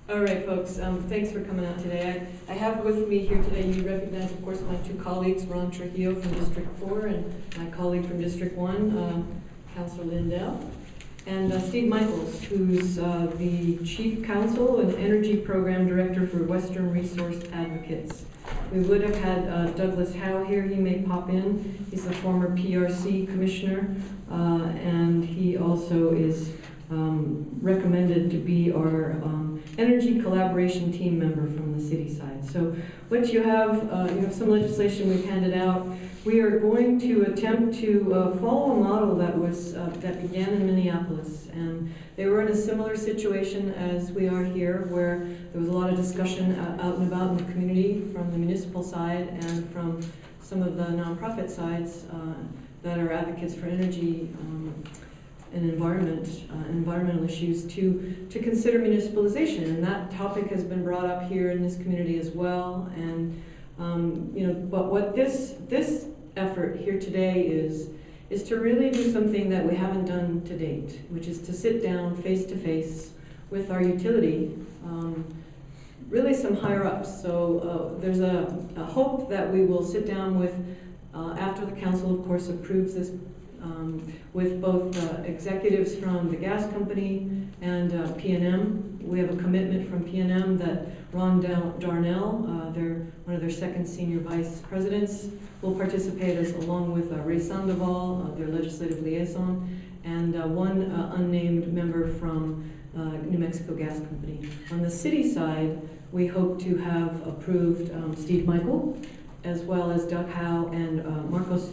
All right, folks, thanks for coming out today. I have with me here today, you recognize, of course, my two colleagues, Ron Trujillo from District 4 and my colleague from District 1, Councilor Lindell, and Steve Michaels, who's the Chief Counsel and Energy Program Director for Western Resource Advocates. We would have had Douglas Howe here. He may pop in. He's the former PRC Commissioner, and he also is recommended to be our energy collaboration team member from the city side. So what you have some legislation we've handed out. We are going to attempt to follow a model that was that began in Minneapolis, and they were in a similar situation as we are here, where there was a lot of discussion out and about in the community from the municipal side and from some of the nonprofit sides that are advocates for energy and environmental issues to consider municipalization, and that topic has been brought up here in this community as well. And but what this effort here today is to really do something that we haven't done to date, which is to sit down face to face with our utility, really some higher ups. So there's a hope that we will sit down with after the council, of course, approves this. With both executives from the gas company and P&M. We have a commitment from P&M that Ron Darnell, one of their second senior vice presidents, will participate along with Ray Sandoval, their legislative liaison, and one unnamed member from New Mexico Gas Company. On the city side, we hope to have approved Steve Michael, as well as Doug Howe and Marcos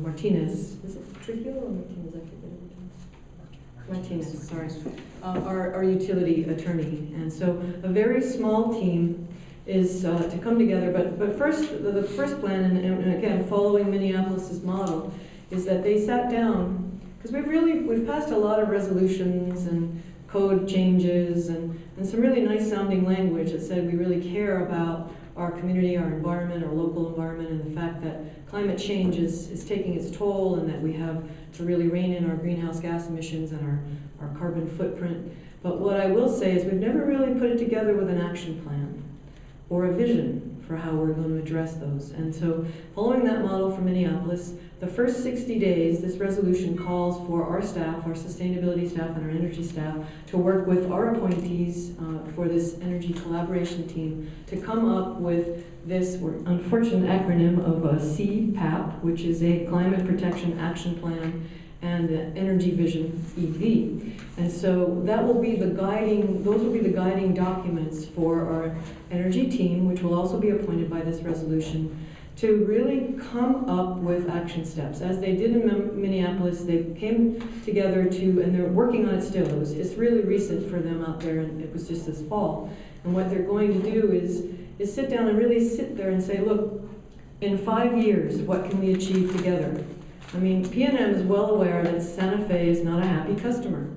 Martinez. Is it Trujillo or Martinez? I forget. Martinez, sorry. Our utility attorney. And so a very small team is to come together. But first, the first plan, and again, following Minneapolis's model, is that they sat down, because we've passed a lot of resolutions and code changes and some really nice sounding language that said we really care about our community, our environment, our local environment, and the fact that climate change is taking its toll, and that we have to really rein in our greenhouse gas emissions and our carbon footprint. But what I will say is we've never really put it together with an action plan or a vision for how we're going to address those. And so following that model from Minneapolis, the first 60 days, this resolution calls for our staff, our sustainability staff and our energy staff, to work with our appointees for this energy collaboration team to come up with this unfortunate acronym of CPAP, which is a Climate Protection Action Plan, and Energy Vision EV. And so that will be those will be the guiding documents for our energy team, which will also be appointed by this resolution, to really come up with action steps. As they did in Minneapolis, they came together and they're working on it still. It's really recent for them out there, and it was just this fall. And what they're going to do is sit down and really sit there and say, look, in 5 years, what can we achieve together? I mean, P&M is well aware that Santa Fe is not a happy customer.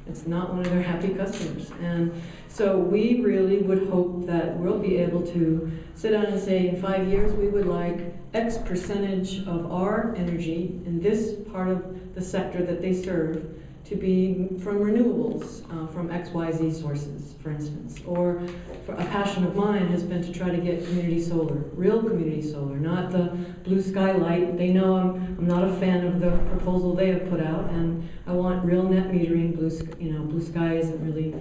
It's not one of their happy customers. And so we really would hope that we'll be able to sit down and say, in 5 years, we would like X percentage of our energy in this part of the sector that they serve to be from renewables, from XYZ sources, for instance. Or a passion of mine has been to try to get community solar, real community solar, not the blue sky light. They know I'm not a fan of the proposal they have put out, and I want real net metering. Blue sky isn't really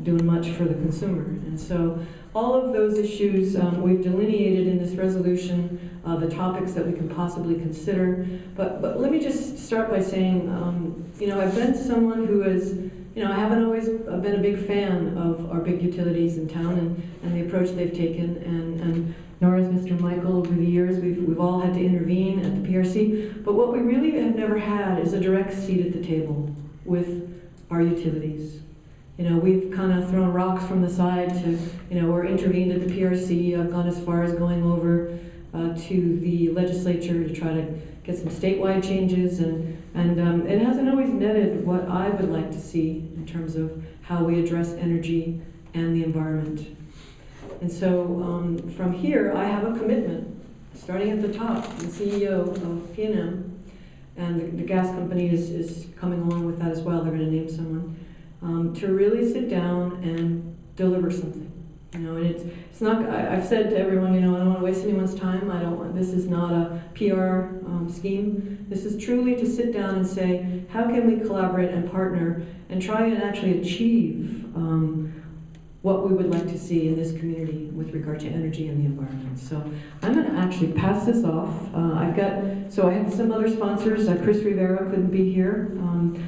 doing much for the consumer. And so all of those issues we've delineated in this resolution, the topics that we can possibly consider. But let me just start by saying, I've been someone who is, I haven't always been a big fan of our big utilities in town and the approach they've taken, and nor has Mr. Michael. Over the years, we've all had to intervene at the PRC. But what we really have never had is a direct seat at the table with our utilities. We've kind of thrown rocks from the side to, or intervened at the PRC. I've gone as far as going over to the legislature to try to get some statewide changes, and it hasn't always netted what I would like to see in terms of how we address energy and the environment. And so from here, I have a commitment, starting at the top, the CEO of P&M, and the gas company is coming along with that as well. They're going to name someone. To really sit down and deliver something. You know, and it's not, I've said to everyone, you know, I don't want to waste anyone's time. I don't want, this is not a PR scheme. This is truly to sit down and say, how can we collaborate and partner and try and actually achieve what we would like to see in this community with regard to energy and the environment. So I'm going to actually pass this off. I have some other sponsors. Chris Rivera couldn't be here.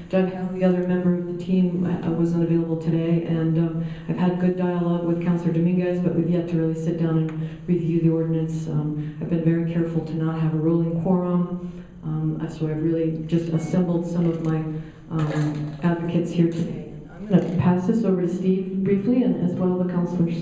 Doug Howe, the other member of the team, wasn't available today. And I've had good dialogue with Councilor Dominguez, but we've yet to really sit down and review the ordinance. I've been very careful to not have a rolling quorum. So I've really just assembled some of my advocates here today. I'm going to pass this over to Steve briefly, and as well the councilors.